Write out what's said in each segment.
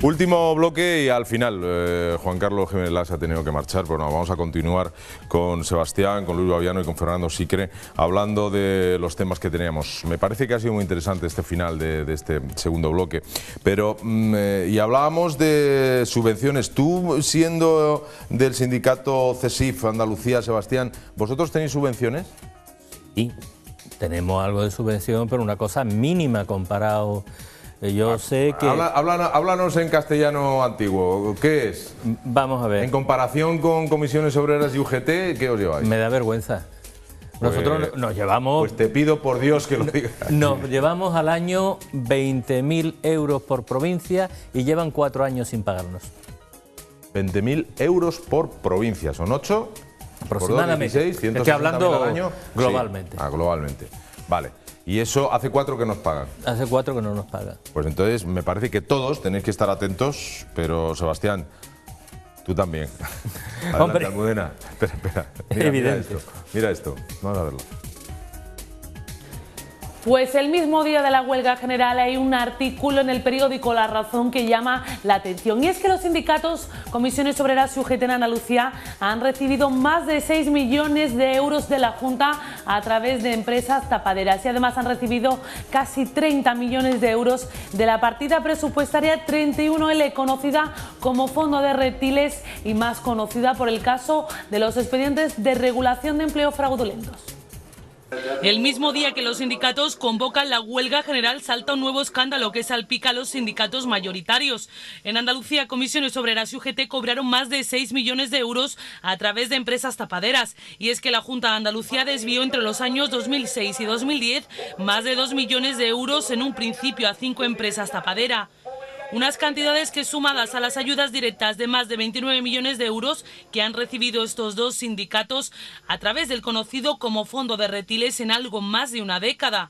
Último bloque y al final, Juan Carlos Jiménez Las ha tenido que marchar, pero no, vamos a continuar con Sebastián, con Luis Baviano y con Fernando Sicre, hablando de los temas que teníamos. Me parece que ha sido muy interesante este final de este segundo bloque, pero y hablábamos de subvenciones. Tú, siendo del sindicato CESIF Andalucía, Sebastián, ¿vosotros tenéis subvenciones? Sí, tenemos algo de subvención, pero una cosa mínima comparado. Yo sé que... Háblanos en castellano antiguo, ¿qué es? Vamos a ver. En comparación con Comisiones Obreras y UGT, ¿qué os lleváis? Me da vergüenza. Nosotros nos llevamos... Pues te pido por Dios que lo digas. Nos llevamos al año 20.000 euros por provincia y llevan 4 años sin pagarnos. 20.000 euros por provincia, ¿son 8? Aproximadamente. 16, estoy hablando al año. globalmente. Sí, globalmente. Vale. ¿Y eso hace 4 que nos pagan? Hace 4 que no nos pagan. Pues entonces me parece que todos tenéis que estar atentos, pero Sebastián, tú también. Adelante, hombre. Almudena. Espera. Evidente. Mira esto. Vamos a verlo. Pues el mismo día de la huelga general hay un artículo en el periódico La Razón que llama la atención. Y es que los sindicatos Comisiones Obreras y UGT en Andalucía han recibido más de 6 millones de euros de la Junta a través de empresas tapaderas. Y además han recibido casi 30 millones de euros de la partida presupuestaria 31L, conocida como Fondo de Reptiles y más conocida por el caso de los expedientes de regulación de empleo fraudulentos. El mismo día que los sindicatos convocan la huelga general salta un nuevo escándalo que salpica a los sindicatos mayoritarios. En Andalucía, Comisiones Obreras y UGT cobraron más de 6 millones de euros a través de empresas tapaderas. Y es que la Junta de Andalucía desvió entre los años 2006 y 2010 más de 2 millones de euros en un principio a 5 empresas tapaderas. Unas cantidades que, sumadas a las ayudas directas de más de 29 millones de euros que han recibido estos dos sindicatos a través del conocido como Fondo de Reptiles en algo más de una década.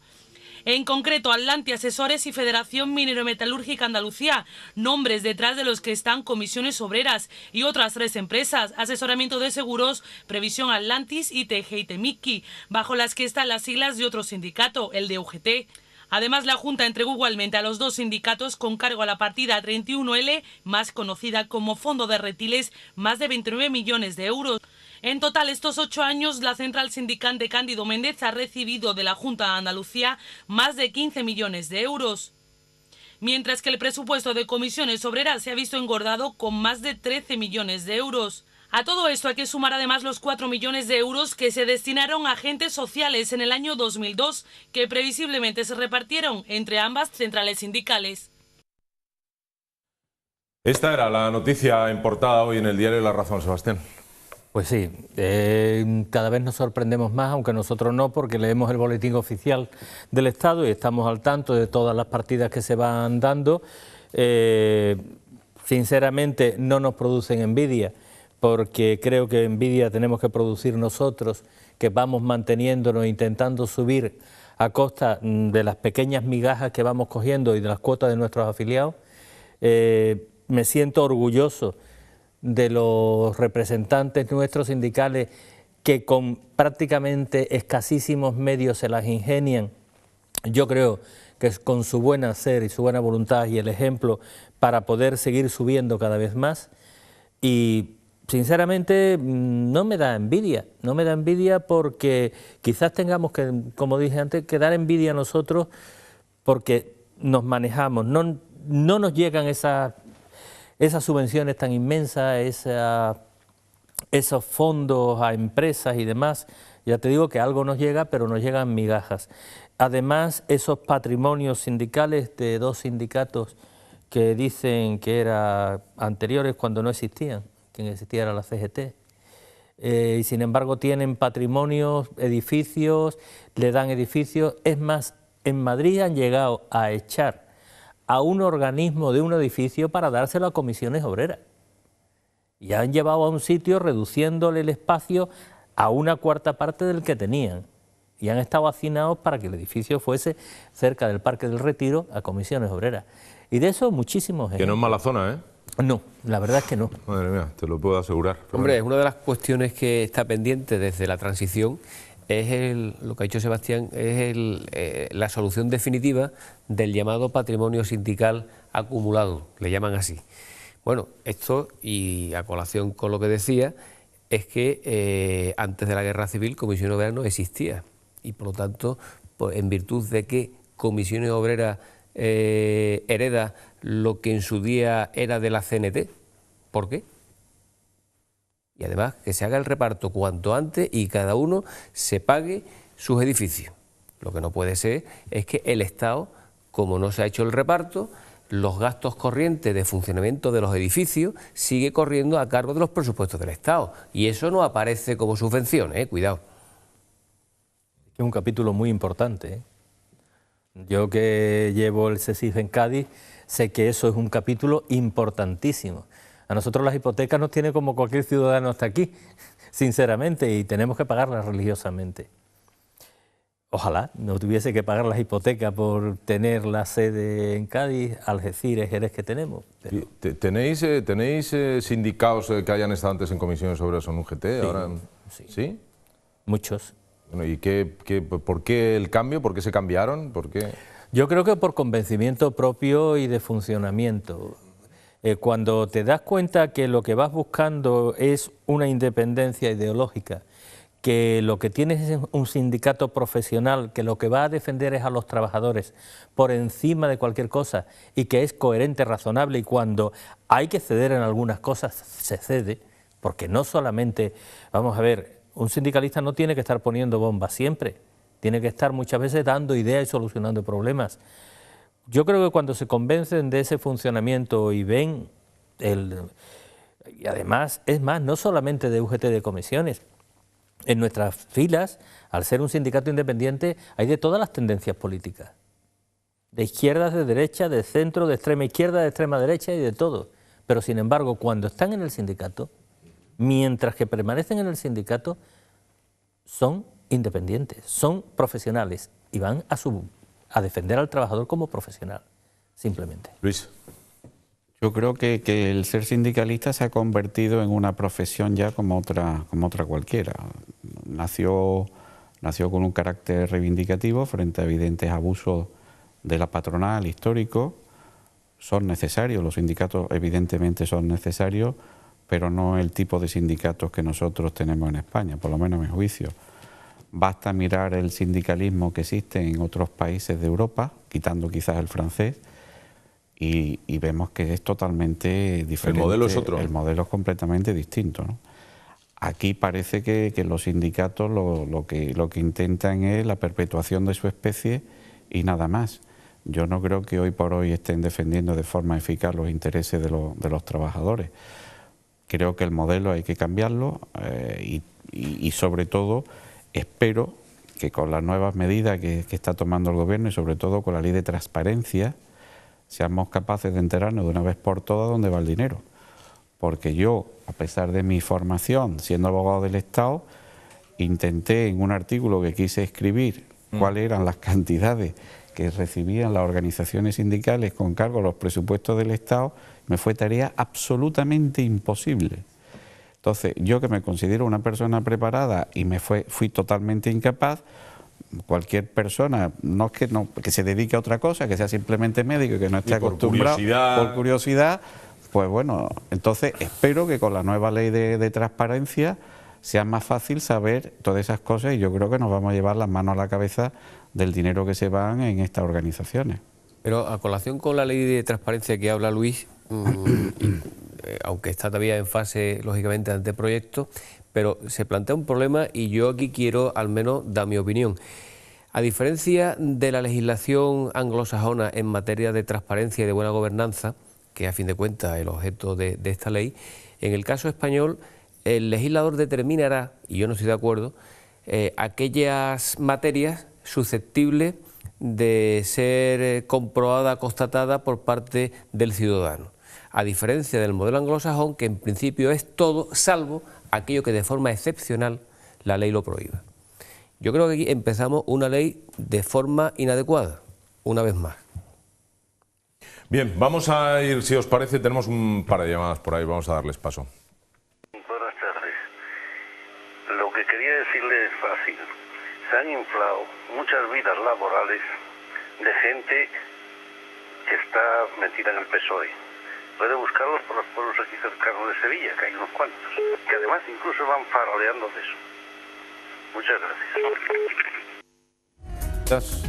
En concreto, Atlantia Asesores y Federación Minero-Metalúrgica Andalucía, nombres detrás de los que están Comisiones Obreras y otras 3 empresas, Asesoramiento de Seguros, Previsión Atlantis, ITG y Temiki, bajo las que están las siglas de otro sindicato, el de UGT. Además, la Junta entregó igualmente a los 2 sindicatos con cargo a la partida 31L, más conocida como Fondo de Reptiles, más de 29 millones de euros. En total, estos 8 años, la central sindicante Cándido Méndez ha recibido de la Junta de Andalucía más de 15 millones de euros. Mientras que el presupuesto de Comisiones Obreras se ha visto engordado con más de 13 millones de euros. A todo esto hay que sumar además los 4 millones de euros que se destinaron a agentes sociales en el año 2002, que previsiblemente se repartieron entre ambas centrales sindicales. Esta era la noticia importada hoy en el diario La Razón, Sebastián. Pues sí, cada vez nos sorprendemos más, aunque nosotros no, porque leemos el boletín oficial del Estado y estamos al tanto de todas las partidas que se van dando. Sinceramente no nos producen envidia, porque creo que envidia tenemos que producir nosotros, que vamos manteniéndonos, intentando subir a costa de las pequeñas migajas que vamos cogiendo y de las cuotas de nuestros afiliados. Me siento orgulloso de los representantes nuestros sindicales que con prácticamente escasísimos medios se las ingenian. Yo creo que es con su buen hacer y su buena voluntad y el ejemplo para poder seguir subiendo cada vez más. Y sinceramente no me da envidia porque quizás tengamos que, como dije antes, que dar envidia a nosotros porque nos manejamos, no nos llegan esas subvenciones tan inmensas, esos fondos a empresas y demás. Ya te digo que algo nos llega, pero nos llegan migajas. Además, esos patrimonios sindicales de 2 sindicatos que dicen que eran anteriores cuando no existían, quien existía era la CGT, y sin embargo tienen patrimonios, edificios, le dan edificios. Es más, en Madrid han llegado a echar a un organismo de un edificio para dárselo a Comisiones Obreras. Y han llevado a un sitio reduciéndole el espacio a 1/4 parte del que tenían. Y han estado hacinados para que el edificio fuese cerca del Parque del Retiro a Comisiones Obreras. Y de eso muchísimos ejemplos. Que no es mala zona, ¿eh? No, la verdad es que no. Madre mía, te lo puedo asegurar. Hombre, es una de las cuestiones que está pendiente desde la transición lo que ha dicho Sebastián, es la solución definitiva del llamado patrimonio sindical acumulado, le llaman así. Bueno, esto, y a colación con lo que decía, es que antes de la Guerra Civil Comisión Obrera no existía, y por lo tanto, pues, en virtud de que Comisiones Obreras hereda lo que en su día era de la CNT. ¿Por qué? Y además que se haga el reparto cuanto antes y cada uno se pague sus edificios. Lo que no puede ser es que el Estado, como no se ha hecho el reparto, los gastos corrientes de funcionamiento de los edificios sigue corriendo a cargo de los presupuestos del Estado. Y eso no aparece como subvención, cuidado. Es un capítulo muy importante, Yo que llevo el CESIF en Cádiz, sé que eso es un capítulo importantísimo. A nosotros las hipotecas nos tiene como cualquier ciudadano hasta aquí, sinceramente, y tenemos que pagarlas religiosamente. Ojalá no tuviese que pagar las hipotecas por tener la sede en Cádiz, Algeciras, Jerez que tenemos. Pero... ¿Tenéis sindicatos que hayan estado antes en Comisiones Obreras o en UGT? Sí, ahora, ¿sí? Muchos. Bueno, ¿y por qué el cambio? ¿Por qué se cambiaron? ¿Por qué? Yo creo que por convencimiento propio y de funcionamiento. Cuando te das cuenta que lo que vas buscando es una independencia ideológica, que lo que tienes es un sindicato profesional, que lo que va a defender es a los trabajadores por encima de cualquier cosa y que es coherente, razonable, y cuando hay que ceder en algunas cosas se cede, porque no solamente, vamos a ver, un sindicalista no tiene que estar poniendo bombas siempre, tiene que estar muchas veces dando ideas y solucionando problemas. Yo creo que cuando se convencen de ese funcionamiento y ven y además, es más, no solamente de UGT de comisiones, en nuestras filas, al ser un sindicato independiente, hay de todas las tendencias políticas, de izquierdas, de derecha, de centro, de extrema izquierda, de extrema derecha y de todo. Pero sin embargo, cuando están en el sindicato, mientras que permanecen en el sindicato, son independientes, son profesionales y van a defender al trabajador como profesional, simplemente. Luis. Yo creo que el ser sindicalista se ha convertido en una profesión ya como otra cualquiera. Nació con un carácter reivindicativo frente a evidentes abusos de la patronal histórico. Son necesarios, los sindicatos evidentemente son necesarios, pero no el tipo de sindicatos que nosotros tenemos en España, por lo menos a mi juicio. Basta mirar el sindicalismo que existe en otros países de Europa, quitando quizás el francés, y vemos que es totalmente diferente. El modelo es otro. El modelo es completamente distinto, ¿no? Aquí parece que los sindicatos lo que intentan es la perpetuación de su especie y nada más. Yo no creo que hoy por hoy estén defendiendo de forma eficaz los intereses de los trabajadores. Creo que el modelo hay que cambiarlo y sobre todo espero que con las nuevas medidas que está tomando el Gobierno y sobre todo con la ley de transparencia seamos capaces de enterarnos de una vez por todas dónde va el dinero. Porque yo, a pesar de mi formación, siendo abogado del Estado, intenté en un artículo que quise escribir cuáles eran las cantidades que recibían las organizaciones sindicales con cargo a los presupuestos del Estado, me fue tarea absolutamente imposible. Entonces, yo que me considero una persona preparada y fui totalmente incapaz, cualquier persona, no es que se dedique a otra cosa, que sea simplemente médico y que no esté acostumbrado por curiosidad, pues bueno, entonces espero que con la nueva ley de transparencia sea más fácil saber todas esas cosas y yo creo que nos vamos a llevar las manos a la cabeza del dinero que se van en estas organizaciones. Pero a colación con la ley de transparencia que habla Luis, aunque está todavía en fase, lógicamente, de anteproyecto, pero se plantea un problema y yo aquí quiero al menos dar mi opinión. A diferencia de la legislación anglosajona en materia de transparencia y de buena gobernanza, que a fin de cuentas es el objeto de esta ley, en el caso español el legislador determinará, y yo no estoy de acuerdo, aquellas materias susceptibles de ser comprobada, constatada por parte del ciudadano. A diferencia del modelo anglosajón, que en principio es todo, salvo aquello que de forma excepcional la ley lo prohíba. Yo creo que aquí empezamos una ley de forma inadecuada, una vez más. Bien, vamos a ir, si os parece, tenemos un par de llamadas por ahí, vamos a darles paso. Buenas tardes. Lo que quería decirle es fácil. se han inflado muchas vidas laborales de gente que está metida en el PSOE. Puede buscarlos por los pueblos aquí cercanos de Sevilla, que hay unos cuantos, que además incluso van faroleando de eso. Muchas gracias.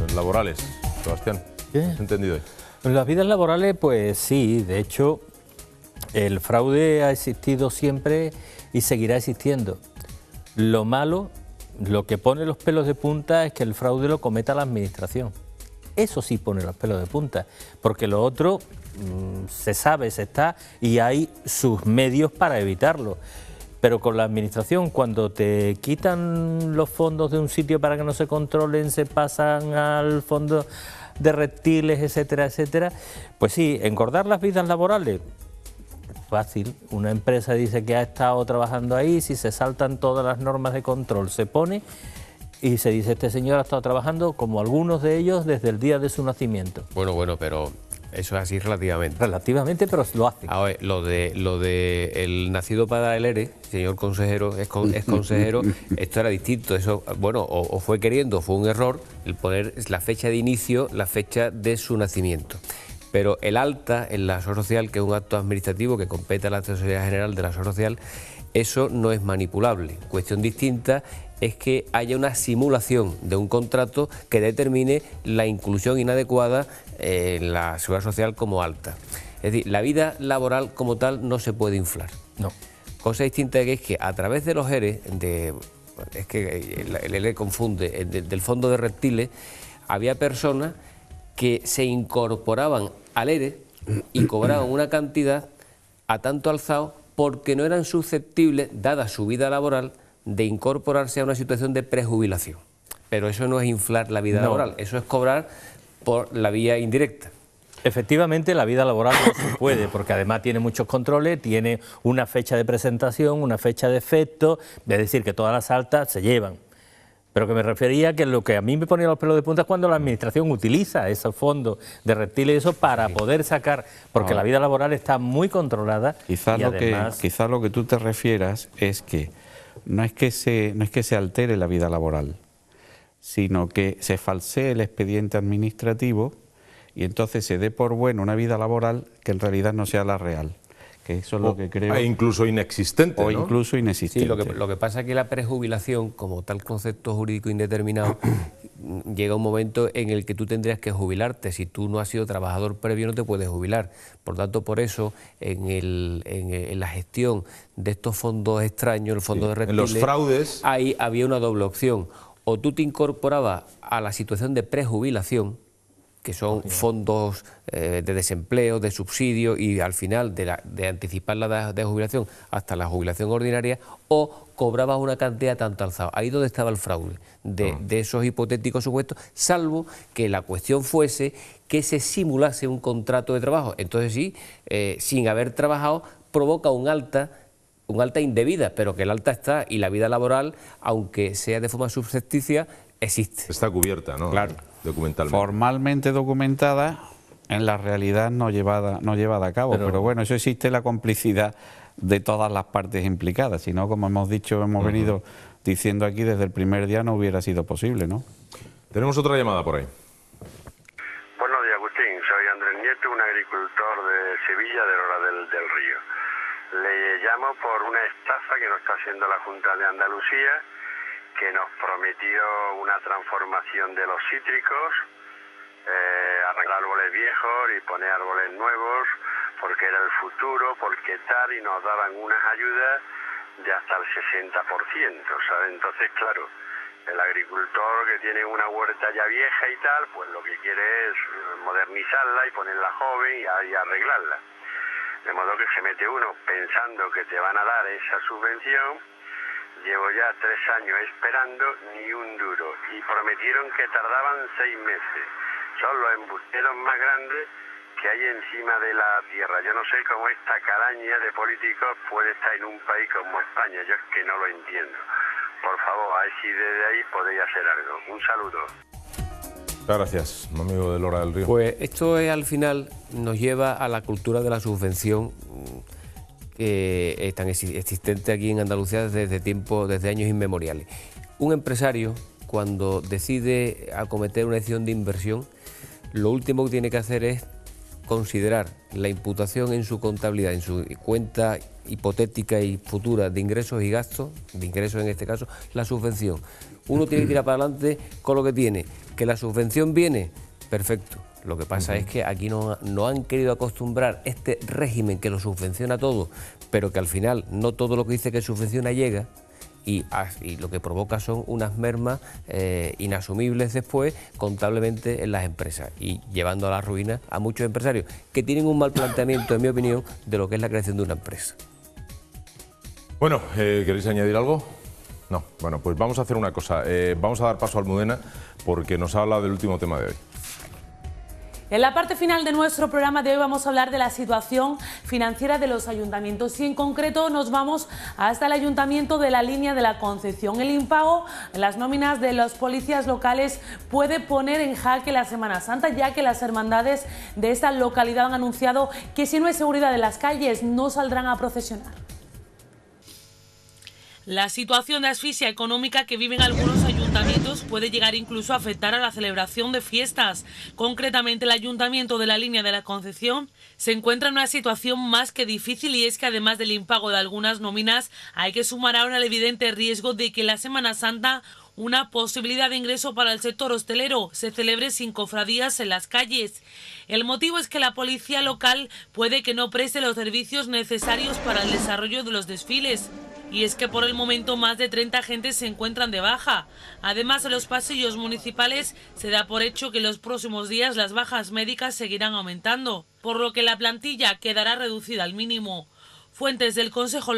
Vidas laborales, Sebastián. ¿Qué? ¿Has entendido? Las vidas laborales, pues sí, de hecho, el fraude ha existido siempre y seguirá existiendo. Lo malo, lo que pone los pelos de punta es que el fraude lo cometa la administración. Eso sí pone los pelos de punta, porque lo otro se sabe, se está y hay sus medios para evitarlo. Pero con la administración, cuando te quitan los fondos de un sitio para que no se controlen, se pasan al fondo de reptiles, etcétera, etcétera, pues sí, engordar las vidas laborales, fácil. Una empresa dice que ha estado trabajando ahí, si se saltan todas las normas de control, se pone y se dice, este señor ha estado trabajando, como algunos de ellos, desde el día de su nacimiento. Bueno, pero eso es así relativamente. Relativamente, pero lo hace. A ver, lo de el nacido para el ERE, señor consejero, es consejero, esto era distinto. Eso, bueno, o fue queriendo, fue un error el poner la fecha de inicio, la fecha de su nacimiento. Pero el alta en la Seguridad Social, que es un acto administrativo que compete a la Tesorería General de la Seguridad Social, eso no es manipulable. Cuestión distinta es que haya una simulación de un contrato que determine la inclusión inadecuada en la Seguridad Social como alta. Es decir, la vida laboral como tal no se puede inflar. No. Cosa distinta es que a través de los ERE, es que el ERE confunde, del fondo de reptiles, había personas que se incorporaban al ERE y cobraban una cantidad a tanto alzado porque no eran susceptibles, dada su vida laboral, de incorporarse a una situación de prejubilación. Pero eso no es inflar la vida laboral, eso es cobrar por la vía indirecta. Efectivamente, la vida laboral no se puede, porque además tiene muchos controles, tiene una fecha de presentación, una fecha de efecto, es decir, que todas las altas se llevan. Pero que me refería que lo que a mí me ponía los pelos de punta es cuando la administración utiliza esos fondos de reptiles y eso para poder sacar, porque la vida laboral está muy controlada. Quizás además... lo que tú te refieras es que no es que se altere la vida laboral, sino que se falsee el expediente administrativo y entonces se dé por bueno una vida laboral que en realidad no sea la real. Que eso es lo que creo. Incluso inexistente, o ¿no? incluso inexistente. Sí, lo que pasa es que la prejubilación, como tal concepto jurídico indeterminado, llega un momento en el que tú tendrías que jubilarte. Si tú no has sido trabajador previo, no te puedes jubilar. Por tanto, por eso, en la gestión de estos fondos extraños, el fondo de reptiles, en los fraudes, ahí había una doble opción. O tú te incorporabas a la situación de prejubilación, que son fondos de desempleo, de subsidio y al final de anticipar la edad de jubilación hasta la jubilación ordinaria, o cobrabas una cantidad tanto alzada. Ahí donde estaba el fraude de esos hipotéticos supuestos, salvo que la cuestión fuese que se simulase un contrato de trabajo. Entonces sí, sin haber trabajado, provoca un alta indebida, pero que el alta está y la vida laboral, aunque sea de forma subsecticia, existe. Está cubierta, ¿no? Claro. Documentalmente. Formalmente documentada, en la realidad no llevada a cabo, pero bueno, eso existe la complicidad de todas las partes implicadas, si no, como hemos dicho, hemos venido diciendo aquí, desde el primer día no hubiera sido posible, ¿no? Tenemos otra llamada por ahí. Buenos días, Agustín. Soy Andrés Nieto, un agricultor de Sevilla, de Lora del Río. Le llamo por una estafa que nos está haciendo la Junta de Andalucía, que nos prometió una transformación de los cítricos, arreglar árboles viejos y poner árboles nuevos, porque era el futuro, porque tal, y nos daban unas ayudas de hasta el 60%, ¿sabes? Entonces, claro, el agricultor que tiene una huerta ya vieja y tal, pues lo que quiere es modernizarla y ponerla joven y arreglarla. De modo que se mete uno pensando que te van a dar esa subvención. Llevo ya 3 años esperando, ni un duro, y prometieron que tardaban 6 meses. Son los embusteros más grandes que hay encima de la tierra. Yo no sé cómo esta calaña de políticos puede estar en un país como España, yo es que no lo entiendo. Por favor, a ver si desde ahí podéis hacer algo. Un saludo. Muchas gracias, amigo de Lora del Río. Pues esto al final nos lleva a la cultura de la subvención, que es tan existente aquí en Andalucía desde años inmemoriales. Un empresario, cuando decide acometer una decisión de inversión, lo último que tiene que hacer es considerar la imputación en su contabilidad, en su cuenta hipotética y futura de ingresos y gastos, de ingresos en este caso, la subvención. Uno tiene que tirar para adelante con lo que tiene. ¿Que la subvención viene? Perfecto. Lo que pasa es que aquí no han querido acostumbrar este régimen que lo subvenciona todo, pero que al final no todo lo que dice que subvenciona llega, y lo que provoca son unas mermas inasumibles después contablemente en las empresas y llevando a la ruina a muchos empresarios que tienen un mal planteamiento, en mi opinión, de lo que es la creación de una empresa. Bueno, ¿queréis añadir algo? No. Bueno, pues vamos a hacer una cosa. Vamos a dar paso a Almudena porque nos habla del último tema de hoy. En la parte final de nuestro programa de hoy vamos a hablar de la situación financiera de los ayuntamientos y en concreto nos vamos hasta el Ayuntamiento de la Línea de la Concepción. El impago en las nóminas de los policías locales puede poner en jaque la Semana Santa, ya que las hermandades de esta localidad han anunciado que si no hay seguridad en las calles no saldrán a procesionar. La situación de asfixia económica que viven algunos ayuntamientos puede llegar incluso a afectar a la celebración de fiestas. Concretamente, el Ayuntamiento de la Línea de la Concepción se encuentra en una situación más que difícil y es que además del impago de algunas nóminas hay que sumar ahora el evidente riesgo de que la Semana Santa una posibilidad de ingreso para el sector hostelero se celebre sin cofradías en las calles. El motivo es que la policía local puede que no preste los servicios necesarios para el desarrollo de los desfiles. Y es que por el momento más de 30 agentes se encuentran de baja. Además, en los pasillos municipales se da por hecho que en los próximos días las bajas médicas seguirán aumentando, por lo que la plantilla quedará reducida al mínimo. Fuentes del Consejo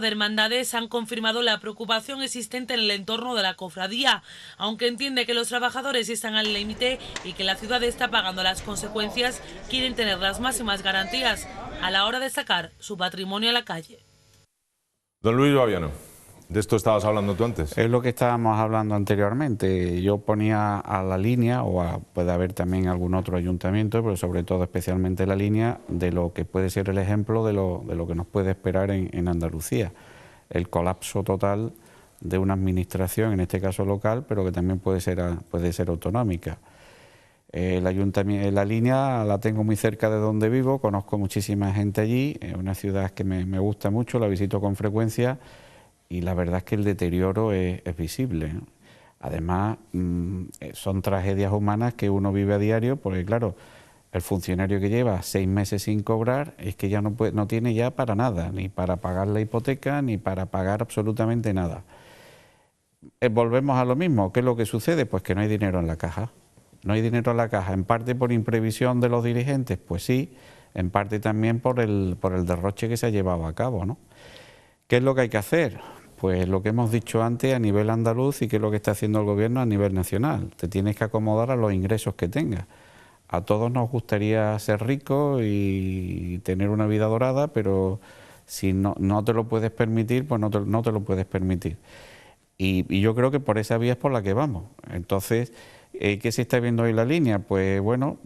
de Hermandades han confirmado la preocupación existente en el entorno de la cofradía, aunque entiende que los trabajadores están al límite y que la ciudad está pagando las consecuencias, quieren tener las máximas garantías a la hora de sacar su patrimonio a la calle. Don Luis Baviano, ¿de esto estabas hablando tú antes? Es lo que estábamos hablando anteriormente. Yo ponía a la Línea, puede haber también algún otro ayuntamiento, pero sobre todo especialmente la Línea, de lo que puede ser el ejemplo de lo que nos puede esperar en Andalucía. El colapso total de una administración, en este caso local, pero que también puede ser autonómica. La Línea la tengo muy cerca de donde vivo, conozco muchísima gente allí, es una ciudad que me gusta mucho, la visito con frecuencia y la verdad es que el deterioro es visible, ¿no? Además, son tragedias humanas que uno vive a diario, porque claro, el funcionario que lleva 6 meses sin cobrar es que ya no tiene ya para nada, ni para pagar la hipoteca, ni para pagar absolutamente nada. Volvemos a lo mismo, ¿qué es lo que sucede? Pues que no hay dinero en la caja. No hay dinero en la caja, en parte por imprevisión de los dirigentes, pues sí, en parte también por el derroche que se ha llevado a cabo, ¿no? ¿Qué es lo que hay que hacer? Pues lo que hemos dicho antes a nivel andaluz y qué es lo que está haciendo el gobierno a nivel nacional. Te tienes que acomodar a los ingresos que tengas. A todos nos gustaría ser ricos y tener una vida dorada, pero si no te lo puedes permitir, pues no te lo puedes permitir. Y yo creo que por esa vía es por la que vamos. Entonces, ¿qué se está viendo hoy en la Línea? Pues bueno,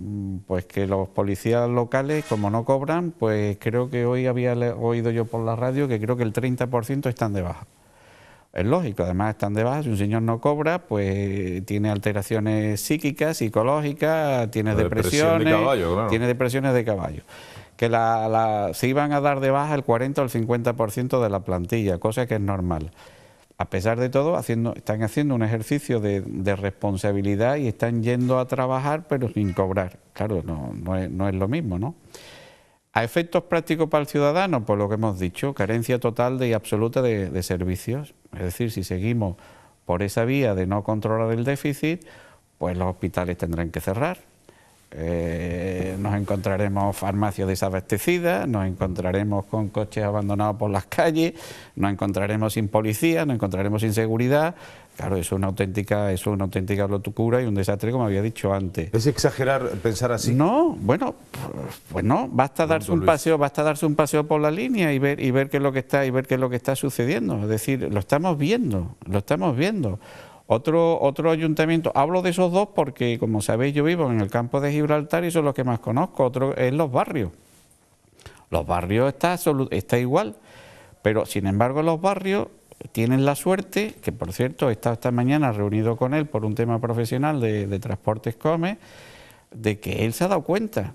pues que los policías locales, como no cobran, pues creo que hoy había oído yo por la radio que creo que el 30% están de baja. Es lógico, además están de baja, si un señor no cobra, pues tiene alteraciones psíquicas, psicológicas, tiene depresiones, de caballo, claro. Tiene depresiones de caballo. Que se iban a dar de baja el 40 o el 50% de la plantilla, cosa que es normal. A pesar de todo, están haciendo un ejercicio de responsabilidad y están yendo a trabajar pero sin cobrar. Claro, no es lo mismo, ¿no? A efectos prácticos para el ciudadano, pues lo que hemos dicho, carencia total y absoluta de servicios. Es decir, si seguimos por esa vía de no controlar el déficit, pues los hospitales tendrán que cerrar. Nos encontraremos farmacias desabastecidas, nos encontraremos con coches abandonados por las calles, nos encontraremos sin policía, nos encontraremos sin seguridad. Claro, eso es una auténtica locura y un desastre, como había dicho antes. ¿Es exagerar pensar así? No, bueno, pues no, basta darse un paseo por la Línea y ver qué es lo que está sucediendo. Es decir, lo estamos viendo. Otro ayuntamiento, hablo de esos dos porque, como sabéis, yo vivo en el campo de Gibraltar y son los que más conozco. Otro es los barrios. Los barrios está igual, pero sin embargo en los barrios tienen la suerte, que por cierto he estado esta mañana reunido con él por un tema profesional de Transportes Come, de que él se ha dado cuenta,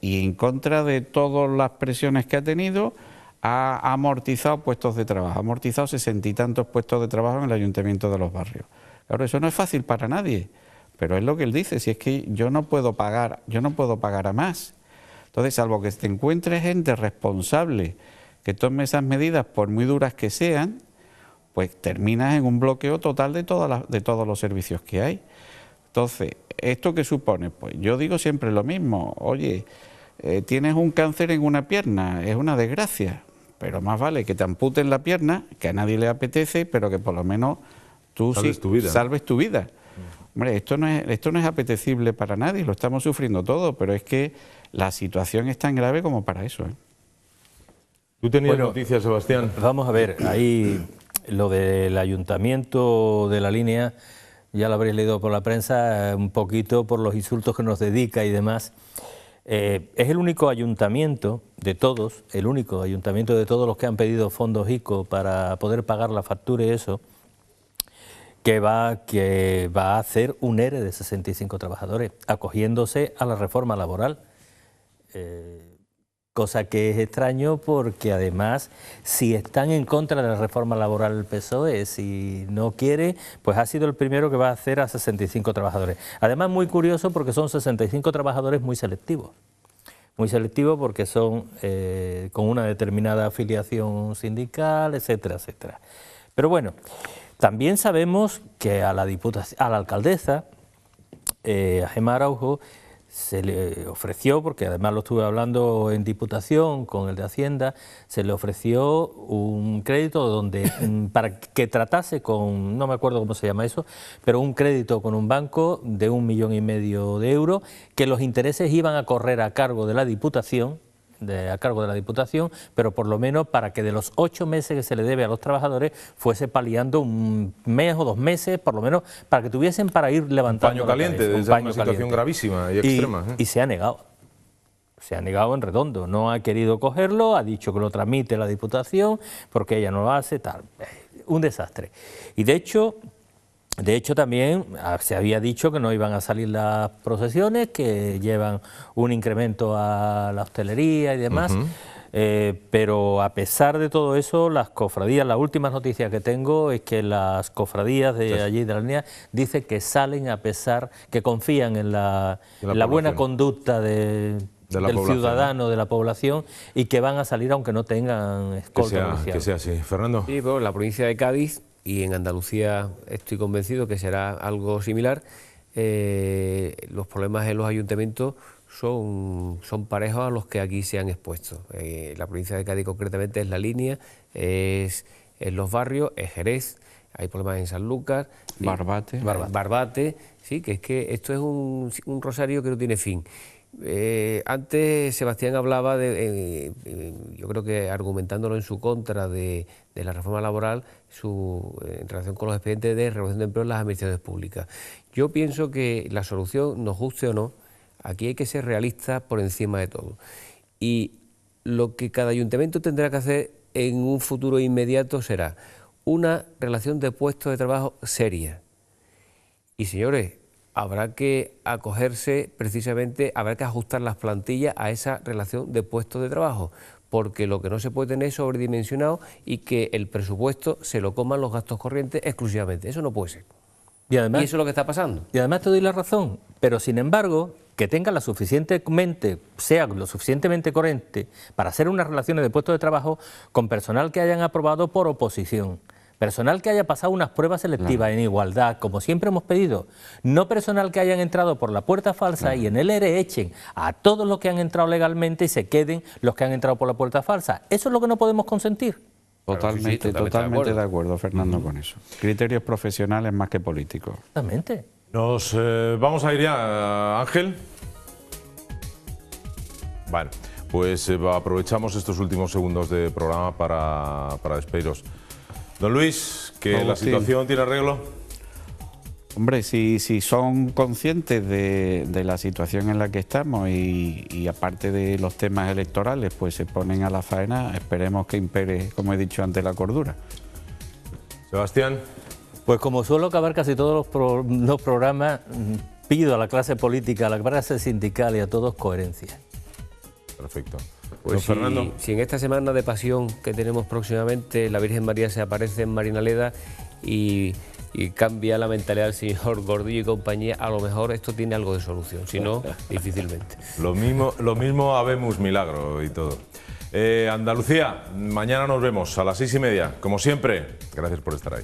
y en contra de todas las presiones que ha tenido, ha amortizado puestos de trabajo, ha amortizado 60 y tantos puestos de trabajo en el Ayuntamiento de Los Barrios. Claro, eso no es fácil para nadie, pero es lo que él dice, si es que yo no puedo pagar a más. Entonces, salvo que te encuentres gente responsable que tome esas medidas, por muy duras que sean, pues terminas en un bloqueo total de todos los servicios que hay. Entonces, ¿esto qué supone? Pues yo digo siempre lo mismo, oye, tienes un cáncer en una pierna, es una desgracia, pero más vale que te amputen la pierna, que a nadie le apetece, pero que por lo menos tú salves tu vida. Hombre, esto no es apetecible para nadie, lo estamos sufriendo todo, pero es que la situación es tan grave como para eso, ¿eh? ¿Tú tenías noticias, Sebastián? Vamos a ver, ahí lo del ayuntamiento de La Línea, ya lo habréis leído por la prensa, un poquito por los insultos que nos dedica y demás. Es el único ayuntamiento de todos, los que han pedido fondos ICO para poder pagar la factura y eso, que va a hacer un ERE de 65 trabajadores, acogiéndose a la reforma laboral. Cosa que es extraño porque además, si están en contra de la reforma laboral el PSOE, si no quiere, pues ha sido el primero que va a hacer a 65 trabajadores. Además, muy curioso porque son 65 trabajadores muy selectivos porque son con una determinada afiliación sindical, etcétera, etcétera. Pero bueno, también sabemos que a la alcaldesa, a Gemma Araujo, se le ofreció, porque además lo estuve hablando en Diputación con el de Hacienda, se le ofreció un crédito para que tratase con, no me acuerdo cómo se llama eso, pero un crédito con un banco de 1,5 millones de euros, que los intereses iban a correr a cargo de la Diputación, pero por lo menos para que de los 8 meses que se le debe a los trabajadores fuese paliando un mes o 2 meses, por lo menos, para que tuviesen para ir levantando un paño caliente, desde una situación gravísima y extrema. Y se ha negado en redondo, no ha querido cogerlo, ha dicho que lo tramite la Diputación porque ella no lo hace, tal, un desastre. Y de hecho también se había dicho que no iban a salir las procesiones, que llevan un incremento a la hostelería y demás, pero a pesar de todo eso, las cofradías, las últimas noticias que tengo es que las cofradías de allí de La Línea dicen que salen a pesar, que confían en la buena conducta del ciudadano, de la población, y que van a salir aunque no tengan escolta. Que sea así. Fernando. Sí, pero la provincia de Cádiz, y en Andalucía estoy convencido que será algo similar, los problemas en los ayuntamientos son parejos a los que aquí se han expuesto. La provincia de Cádiz concretamente es La Línea, es Los Barrios, es Jerez, hay problemas en Sanlúcar, Barbate, sí, que es que esto es un rosario que no tiene fin. Antes Sebastián hablaba yo creo que argumentándolo en su contra de la reforma laboral, en relación con los expedientes de regulación de empleo en las administraciones públicas. Yo pienso que la solución, nos guste o no, aquí hay que ser realista por encima de todo. Y lo que cada ayuntamiento tendrá que hacer en un futuro inmediato será una relación de puestos de trabajo seria. Y señores, habrá que acogerse precisamente, habrá que ajustar las plantillas a esa relación de puestos de trabajo, porque lo que no se puede tener es sobredimensionado y que el presupuesto se lo coman los gastos corrientes exclusivamente. Eso no puede ser. Y eso es lo que está pasando. Y además te doy la razón, pero sin embargo, que tenga sea lo suficientemente coherente para hacer unas relaciones de puestos de trabajo con personal que hayan aprobado por oposición. Personal que haya pasado unas pruebas selectivas en igualdad, como siempre hemos pedido. No personal que hayan entrado por la puerta falsa y en el ERE echen a todos los que han entrado legalmente y se queden los que han entrado por la puerta falsa. Eso es lo que no podemos consentir. Totalmente de acuerdo, Fernando, con eso. Criterios profesionales más que políticos. Exactamente. Nos vamos a ir ya, Ángel. Bueno, pues aprovechamos estos últimos segundos de programa para despediros. Don Luis, ¿que la situación tiene arreglo? Hombre, si son conscientes de la situación en la que estamos y aparte de los temas electorales, pues se ponen a la faena, esperemos que impere, como he dicho antes, la cordura. Sebastián. Pues como suelo acabar casi todos los programas, pido a la clase política, a la clase sindical y a todos coherencia. Perfecto. Pues Fernando. si en esta semana de pasión que tenemos próximamente la Virgen María se aparece en Marinaleda y cambia la mentalidad del señor Gordillo y compañía, a lo mejor esto tiene algo de solución, si no, difícilmente. Lo mismo habemos milagro y todo. Andalucía, mañana nos vemos a las 6:30, como siempre. Gracias por estar ahí.